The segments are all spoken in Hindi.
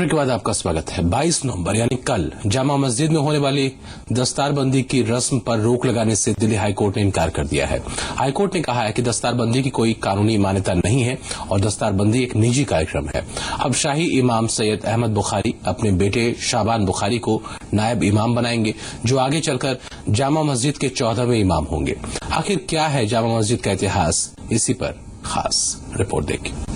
ब्रेक के बाद आपका स्वागत है। 22 नवंबर यानी कल जामा मस्जिद में होने वाली दस्तारबंदी की रस्म पर रोक लगाने से दिल्ली हाईकोर्ट ने इनकार कर दिया है। हाईकोर्ट ने कहा है कि दस्तारबंदी की कोई कानूनी मान्यता नहीं है और दस्तारबंदी एक निजी कार्यक्रम है। अब शाही इमाम सैयद अहमद बुखारी अपने बेटे शाबान बुखारी को नायब इमाम बनाएंगे, जो आगे चलकर जामा मस्जिद के 14वें इमाम होंगे। आखिर क्या है जामा मस्जिद का इतिहास, इसी पर खास रिपोर्ट देखिए।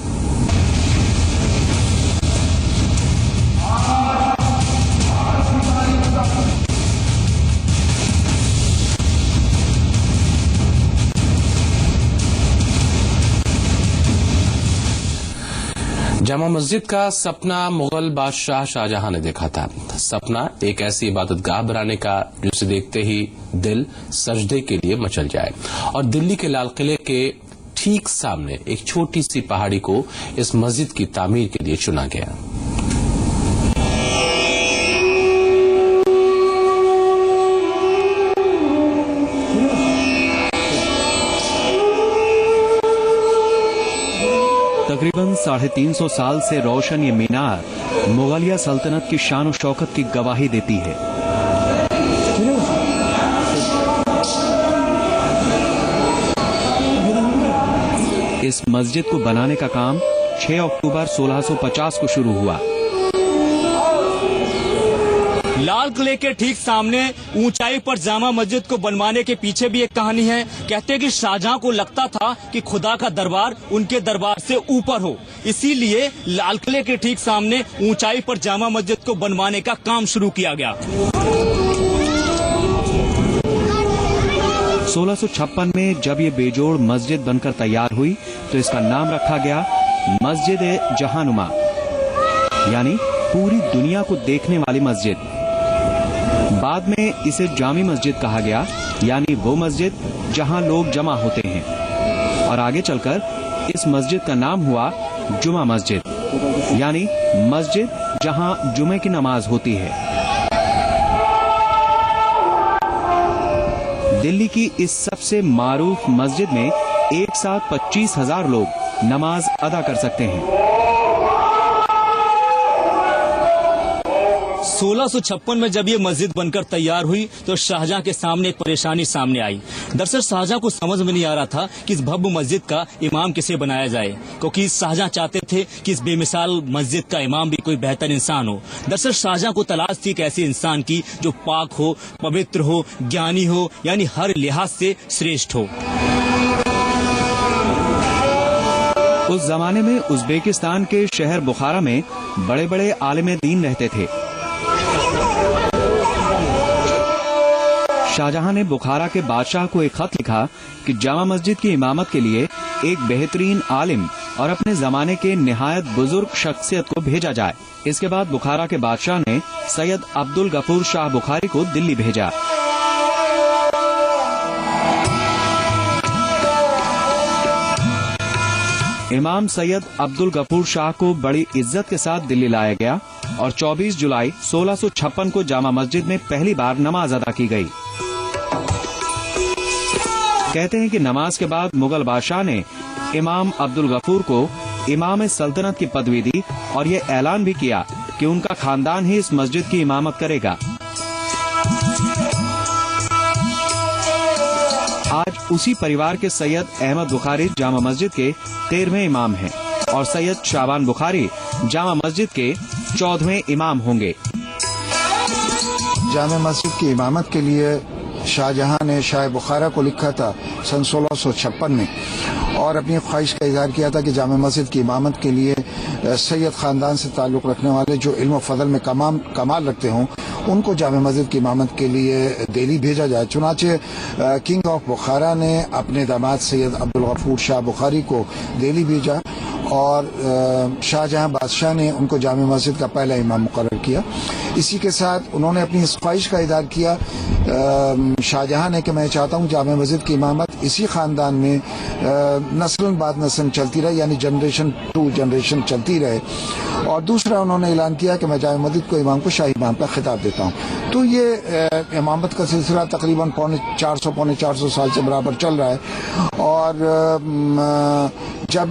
जामा मस्जिद का सपना मुगल बादशाह शाहजहां ने देखा था। सपना एक ऐसी इबादतगाह बनाने का जिसे देखते ही दिल सजदे के लिए मचल जाए, और दिल्ली के लाल किले के ठीक सामने एक छोटी सी पहाड़ी को इस मस्जिद की तामीर के लिए चुना गया। तकरीबन 350 साल से रोशन ये मीनार मुगलिया सल्तनत की शान और शौकत की गवाही देती है। इस मस्जिद को बनाने का काम 6 अक्टूबर 1650 को शुरू हुआ। लाल किले के ठीक सामने ऊंचाई पर जामा मस्जिद को बनवाने के पीछे भी एक कहानी है। कहते हैं कि शाहजहां को लगता था कि खुदा का दरबार उनके दरबार से ऊपर हो, इसीलिए लाल किले के ठीक सामने ऊंचाई पर जामा मस्जिद को बनवाने का काम शुरू किया गया। 1656 में जब ये बेजोड़ मस्जिद बनकर तैयार हुई तो इसका नाम रखा गया मस्जिद जहानुमा, यानी पूरी दुनिया को देखने वाली मस्जिद। बाद में इसे जामी मस्जिद कहा गया, यानी वो मस्जिद जहां लोग जमा होते हैं, और आगे चलकर इस मस्जिद का नाम हुआ जुमा मस्जिद, यानी मस्जिद जहां जुमे की नमाज होती है। दिल्ली की इस सबसे मारूफ मस्जिद में एक साथ 25,000 लोग नमाज अदा कर सकते हैं। 1656 में जब ये मस्जिद बनकर तैयार हुई तो शाहजहां के सामने एक परेशानी सामने आई। दरअसल शाहजहां को समझ में नहीं आ रहा था कि इस भव्य मस्जिद का इमाम किसे बनाया जाए, क्योंकि शाहजहां चाहते थे कि इस बेमिसाल मस्जिद का इमाम भी कोई बेहतर इंसान हो। दरअसल शाहजहां को तलाश थी एक ऐसे इंसान की जो पाक हो, पवित्र हो, ज्ञानी हो, यानी हर लिहाज से श्रेष्ठ हो। उस जमाने में उज्बेकिस्तान के शहर बुखारा में बड़े बड़े आलिम दीन रहते थे। शाहजहां ने बुखारा के बादशाह को एक खत लिखा कि जामा मस्जिद की इमामत के लिए एक बेहतरीन आलिम और अपने जमाने के निहायत बुजुर्ग शख्सियत को भेजा जाए। इसके बाद बुखारा के बादशाह ने सैयद अब्दुल गफूर शाह बुखारी को दिल्ली भेजा। इमाम सैयद अब्दुल गफूर शाह को बड़ी इज्जत के साथ दिल्ली लाया गया और 24 जुलाई 1656 को जामा मस्जिद में पहली बार नमाज अदा की गई। कहते हैं कि नमाज के बाद मुगल बादशाह ने इमाम अब्दुल गफूर को इमाम सल्तनत की पदवी दी और ये ऐलान भी किया कि उनका खानदान ही इस मस्जिद की इमामत करेगा। आज उसी परिवार के सैयद अहमद बुखारी जामा मस्जिद के 13वें इमाम हैं और सैयद शाबान बुखारी जामा मस्जिद के 14वें इमाम होंगे। जामा मस्जिद की इमामत के लिए शाहजहां ने शाह बुखारा को लिखा था सन 1656 में, और अपनी ख्वाहिश का इजहार किया था कि जामा मस्जिद की इमामत के लिए सैयद खानदान से ताल्लुक़ रखने वाले जो इल्म फजल में कमाल रखते हों उनको जामा मस्जिद की इमामत के लिए दिल्ली भेजा जाए। चुनाचे किंग ऑफ बुखारा ने अपने दामाद सैयद अब्दुल गफूर शाह बुखारी को दिल्ली भेजा और शाहजहां बादशाह ने उनको जामा मस्जिद का पहला इमाम मुकर्रर किया। इसी के साथ उन्होंने अपनी इस ख्वाहिश का इज़हार किया शाहजहां ने कि मैं चाहता हूँ जामा मस्जिद की इमामत इसी ख़ानदान में नस्लन बाद नस्ल चलती रहे, यानी जनरेशन टू जनरेशन चलती रहे। और दूसरा उन्होंने ऐलान किया कि मैं जामा मस्जिद को इमाम को शाही इमाम का खिताब देता हूँ। तो ये इमामत का सिलसिला तकरीबन 450 साल से बराबर चल रहा है। और जब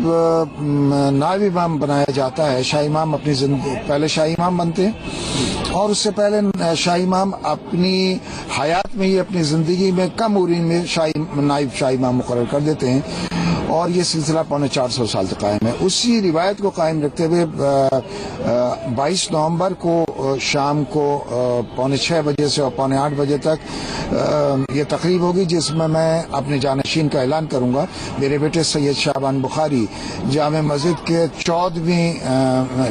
नायब इमाम बनाया जाता है, शाही इमाम पहले शाही इमाम बनते हैं और उससे पहले शाही इमाम अपनी हयात में ही, अपनी जिंदगी में कम उम्र में नायब शाही इमाम मुकर्रर कर देते हैं और ये सिलसिला 450 साल तक कायम है। उसी रिवायत को कायम रखते हुए 22 नवंबर को शाम को 6:45 बजे से और 7:45 बजे तक ये तकरीब होगी, जिसमें मैं अपने जानशीन का ऐलान करूंगा। मेरे बेटे सैयद शाहबान बुखारी जामे मस्जिद के 14वीं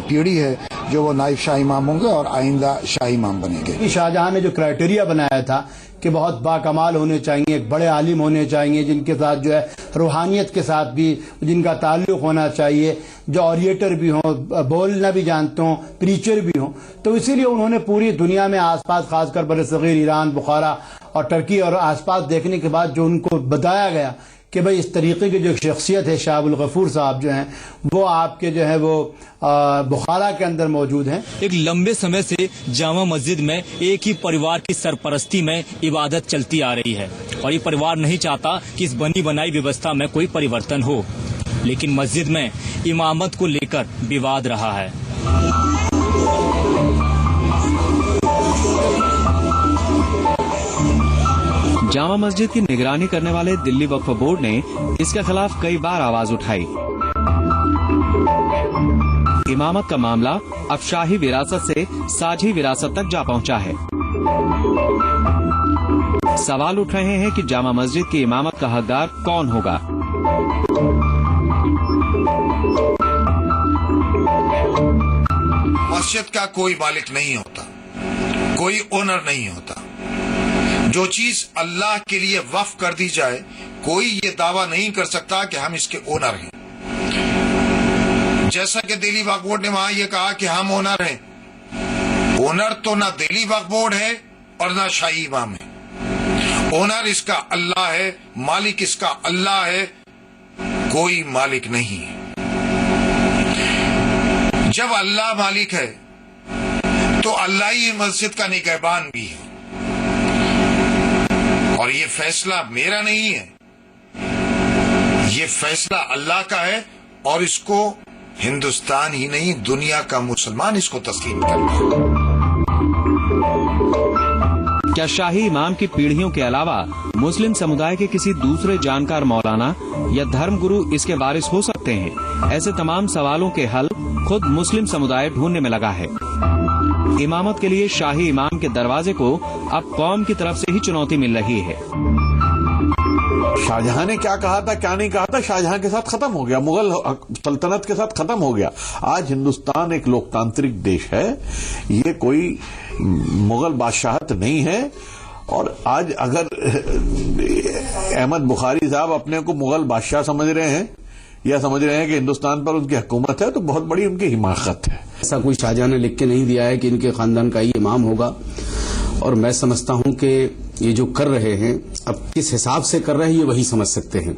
पीढ़ी है जो वो नायब शाही इमाम होंगे और आइंदा शाही इमाम बनेंगे। शाहजहां ने जो क्राइटेरिया बनाया था कि बहुत बाकमाल होने चाहिए, एक बड़े आलिम होने चाहिए, जिनके साथ जो है रूहानियत के साथ भी जिनका ताल्लुक होना चाहिए, जो ऑरिएटर भी हों, बोलना भी जानते हों, प्रीचर भी हों, तो इसीलिए उन्होंने पूरी दुनिया में आसपास खासकर बरसगीर ईरान, बुखारा और टर्की और आसपास देखने के बाद जो उनको बताया गया कि भाई इस तरीके की जो शख्सियत है शाह अब्दुल गफूर साहब जो हैं वो आपके जो है वो बुखारा के अंदर मौजूद हैं। एक लंबे समय से जामा मस्जिद में एक ही परिवार की सरपरस्ती में इबादत चलती आ रही है और ये परिवार नहीं चाहता कि इस बनी बनाई व्यवस्था में कोई परिवर्तन हो, लेकिन मस्जिद में इमामत को लेकर विवाद रहा है। जामा मस्जिद की निगरानी करने वाले दिल्ली वक्फ बोर्ड ने इसके खिलाफ कई बार आवाज उठाई। इमामत का मामला अब शाही विरासत से साझी विरासत तक जा पहुंचा है। सवाल उठ रहे हैं कि जामा मस्जिद की इमामत का हकदार कौन होगा। मस्जिद का कोई मालिक नहीं होता, कोई ओनर नहीं होता। जो चीज अल्लाह के लिए वक्फ कर दी जाए, कोई ये दावा नहीं कर सकता कि हम इसके ओनर हैं। जैसा कि दिल्ली वक्फ बोर्ड ने वहां ये कहा कि हम ओनर हैं। ओनर तो ना दिल्ली वक्फ बोर्ड है और ना शाही इमाम है। ओनर इसका अल्लाह है, मालिक इसका अल्लाह है, कोई मालिक नहीं है। जब अल्लाह मालिक है तो अल्लाह ही मस्जिद का निगहबान भी है और ये फैसला मेरा नहीं है, ये फैसला अल्लाह का है और इसको हिंदुस्तान ही नहीं दुनिया का मुसलमान इसको तस्लीम करता है। क्या शाही इमाम की पीढ़ियों के अलावा मुस्लिम समुदाय के किसी दूसरे जानकार मौलाना या धर्म गुरु इसके वारिस हो सकते हैं? ऐसे तमाम सवालों के हल खुद मुस्लिम समुदाय ढूंढने में लगा है। इमामत के लिए शाही इमाम के दरवाजे को अब कौम की तरफ से ही चुनौती मिल रही है। शाहजहां ने क्या कहा था, क्या नहीं कहा था, शाहजहां के साथ खत्म हो गया, मुगल सल्तनत के साथ खत्म हो गया। आज हिंदुस्तान एक लोकतांत्रिक देश है, ये कोई मुगल बादशाहत नहीं है। और आज अगर अहमद बुखारी साहब अपने को मुगल बादशाह समझ रहे हैं या समझ रहे हैं कि हिंदुस्तान पर उनकी हुकूमत है, तो बहुत बड़ी उनकी हिमाकत है। ऐसा कोई शाहजहां ने लिख के नहीं दिया है कि इनके खानदान का ही इमाम होगा। और मैं समझता हूं कि ये जो कर रहे हैं, अब किस हिसाब से कर रहे हैं ये वही समझ सकते हैं,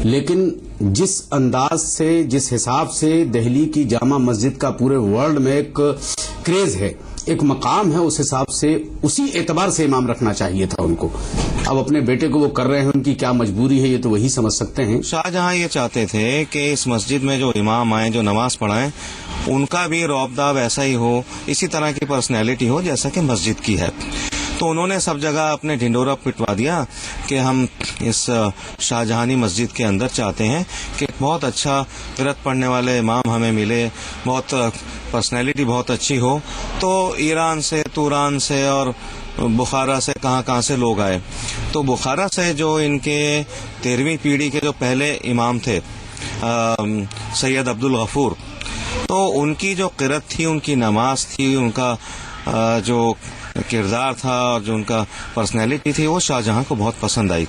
लेकिन जिस अंदाज से, जिस हिसाब से दिल्ली की जामा मस्जिद का पूरे वर्ल्ड में एक क्रेज है, एक मकाम है, उस हिसाब से उसी एतबार से इमाम रखना चाहिए था उनको। अब अपने बेटे को वो कर रहे हैं, उनकी क्या मजबूरी है ये तो वही समझ सकते हैं। शाहजहां ये चाहते थे कि इस मस्जिद में जो इमाम आए, जो नमाज पढ़ाएं, उनका भी रौबदा वैसा ही हो, इसी तरह की पर्सनैलिटी हो जैसा कि मस्जिद की है। तो उन्होंने सब जगह अपने ढिंडोरा पिटवा दिया कि हम इस शाहजहानी मस्जिद के अंदर चाहते हैं कि बहुत अच्छा किरात पढ़ने वाले इमाम हमें मिले, बहुत पर्सनैलिटी बहुत अच्छी हो। तो ईरान से, तुरान से और बुखारा से कहाँ से लोग आए। तो बुखारा से जो इनके 13वीं पीढ़ी के जो पहले इमाम थे सैयद अब्दुल गफूर, तो उनकी जो किरात थी, उनकी नमाज थी, उनका जो किरदार था और जो उनका पर्सनैलिटी थी, वो शाहजहां को बहुत पसंद आई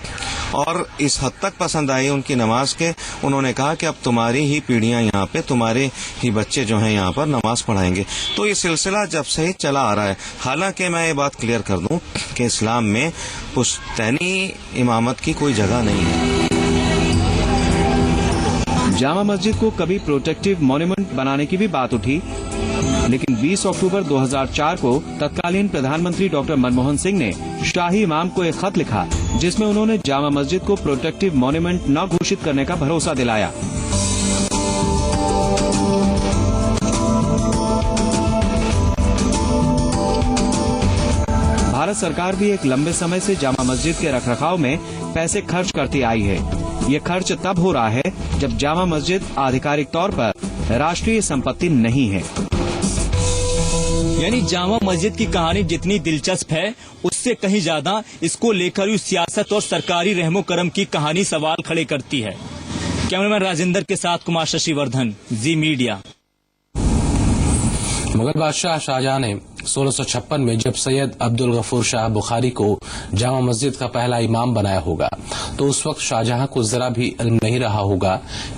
और इस हद तक पसंद आई उनकी नमाज के उन्होंने कहा कि अब तुम्हारी ही पीढ़ियां यहाँ पे, तुम्हारे ही बच्चे जो हैं यहाँ पर नमाज पढ़ाएंगे। तो ये सिलसिला जब से ही चला आ रहा है। हालांकि मैं ये बात क्लियर कर दूं कि इस्लाम में पुश्तैनी इमामत की कोई जगह नहीं है। जामा मस्जिद को कभी प्रोटेक्टिव मॉन्यूमेंट बनाने की भी बात उठी, लेकिन 20 अक्टूबर 2004 को तत्कालीन प्रधानमंत्री डॉक्टर मनमोहन सिंह ने शाही इमाम को एक खत लिखा, जिसमें उन्होंने जामा मस्जिद को प्रोटेक्टिव मॉन्यूमेंट न घोषित करने का भरोसा दिलाया। भारत सरकार भी एक लंबे समय से जामा मस्जिद के रखरखाव में पैसे खर्च करती आई है। ये खर्च तब हो रहा है जब जामा मस्जिद आधिकारिक तौर पर राष्ट्रीय संपत्ति नहीं है। यानी जामा मस्जिद की कहानी जितनी दिलचस्प है, उससे कहीं ज्यादा इसको लेकर हुई सियासत और सरकारी रहमो करम की कहानी सवाल खड़े करती है। कैमरामैन राजेंद्र के साथ कुमार शशिवर्धन, जी मीडिया। मुगल बादशाह शाहजहां ने 1656 में जब सैयद अब्दुल गफूर शाह बुखारी को जामा मस्जिद का पहला इमाम बनाया होगा, तो उस वक्त शाहजहां को जरा भी इल्म नहीं रहा होगा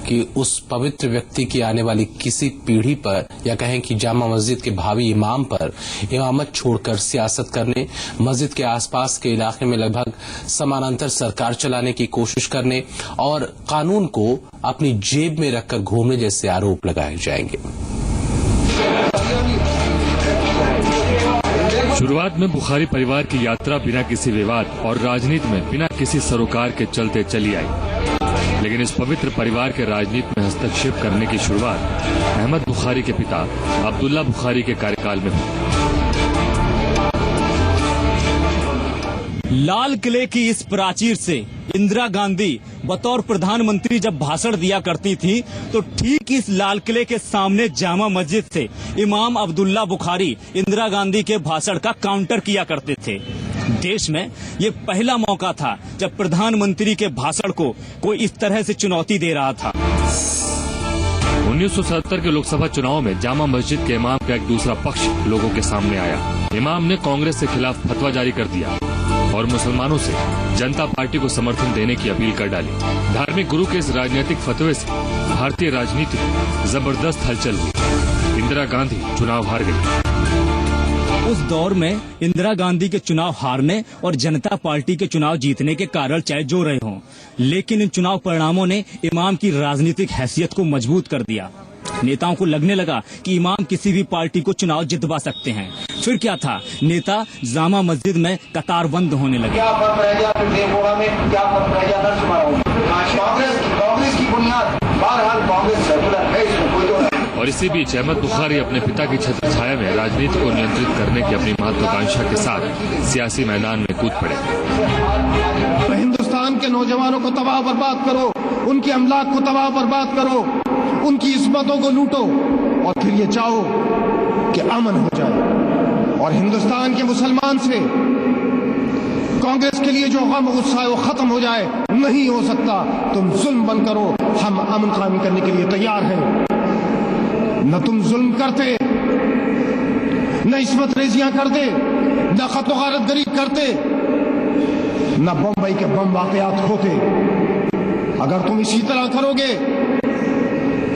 कि उस पवित्र व्यक्ति की आने वाली किसी पीढ़ी पर, या कहें कि जामा मस्जिद के भावी इमाम पर इमामत छोड़कर सियासत करने, मस्जिद के आसपास के इलाके में लगभग समानांतर सरकार चलाने की कोशिश करने और कानून को अपनी जेब में रखकर घूमने जैसे आरोप लगाए जाएंगे। शुरुआत में बुखारी परिवार की यात्रा बिना किसी विवाद और राजनीति में बिना किसी सरोकार के चलते चली आई, लेकिन इस पवित्र परिवार के राजनीति में हस्तक्षेप करने की शुरुआत अहमद बुखारी के पिता अब्दुल्ला बुखारी के कार्यकाल में हुई। लाल किले की इस प्राचीर से इंदिरा गांधी बतौर प्रधानमंत्री जब भाषण दिया करती थी, तो ठीक इस लाल किले के सामने जामा मस्जिद से इमाम अब्दुल्ला बुखारी इंदिरा गांधी के भाषण का काउंटर किया करते थे। देश में ये पहला मौका था जब प्रधानमंत्री के भाषण को कोई इस तरह से चुनौती दे रहा था। 1970 के लोकसभा चुनाव में जामा मस्जिद के इमाम का एक दूसरा पक्ष लोगों के सामने आया। इमाम ने कांग्रेस के खिलाफ फतवा जारी कर दिया और मुसलमानों से जनता पार्टी को समर्थन देने की अपील कर डाली। धार्मिक गुरु के इस राजनीतिक फतवे से भारतीय राजनीति में जबरदस्त हलचल हुई। इंदिरा गांधी चुनाव हार गई। उस दौर में इंदिरा गांधी के चुनाव हारने और जनता पार्टी के चुनाव जीतने के कारण चाहे जो रहे हों, लेकिन इन चुनाव परिणामों ने इमाम की राजनीतिक हैसियत को मजबूत कर दिया। नेताओं को लगने लगा कि इमाम किसी भी पार्टी को चुनाव जितवा सकते हैं। फिर क्या था, नेता जामा मस्जिद में कतारबंद होने लगे। कांग्रेस की बुनियाद बहरहाल कांग्रेस सेकुलर है, इसमें कोई दो नहीं। और इसी बीच अहमद बुखारी अपने पिता की छत्र छाया में राजनीति को नियंत्रित करने की अपनी महत्वाकांक्षा के साथ सियासी मैदान में कूद पड़े। हिंदुस्तान के नौजवानों को तबाह बर्बाद करो, उनकी अमलाक को तबाह बर्बाद करो, उनकी इस्मतों को लूटो और फिर ये चाहो कि अमन हो जाए। और हिंदुस्तान के मुसलमान से कांग्रेस के लिए जो गम गुस्सा है वो खत्म हो जाए, नहीं हो सकता। तुम जुल्म बंद करो, हम अमन कायम करने के लिए तैयार हैं। न तुम जुल्म करते, न इस्मत रेजियां करते, न खत्म गारतगरी करते, न बम्बई के बम वाकयात होते। अगर तुम इसी तरह करोगे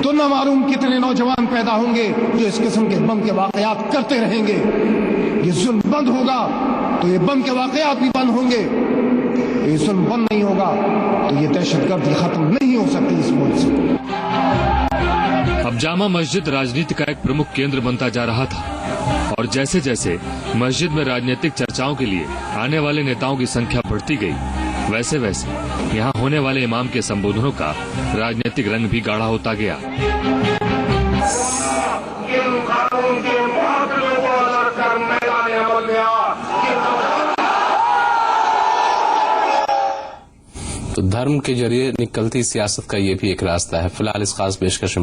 तो न मालूम कितने नौजवान पैदा होंगे जो इस किस्म के बम के वाकयात करते रहेंगे। ये जुल्म बंद होगा तो ये बम के वाकयात भी बंद होंगे। ये जुल्म बंद नहीं होगा तो ये दहशतगर्दी खत्म नहीं हो सकती इस मुल्क से। अब जामा मस्जिद राजनीति का एक प्रमुख केंद्र बनता जा रहा था और जैसे जैसे मस्जिद में राजनीतिक चर्चाओं के लिए आने वाले नेताओं की संख्या बढ़ती गई, वैसे वैसे यहाँ होने वाले इमाम के संबोधनों का राजनीतिक रंग भी गाढ़ा होता गया। तो धर्म के जरिए निकलती सियासत का ये भी एक रास्ता है। फिलहाल इस खास पेशकश में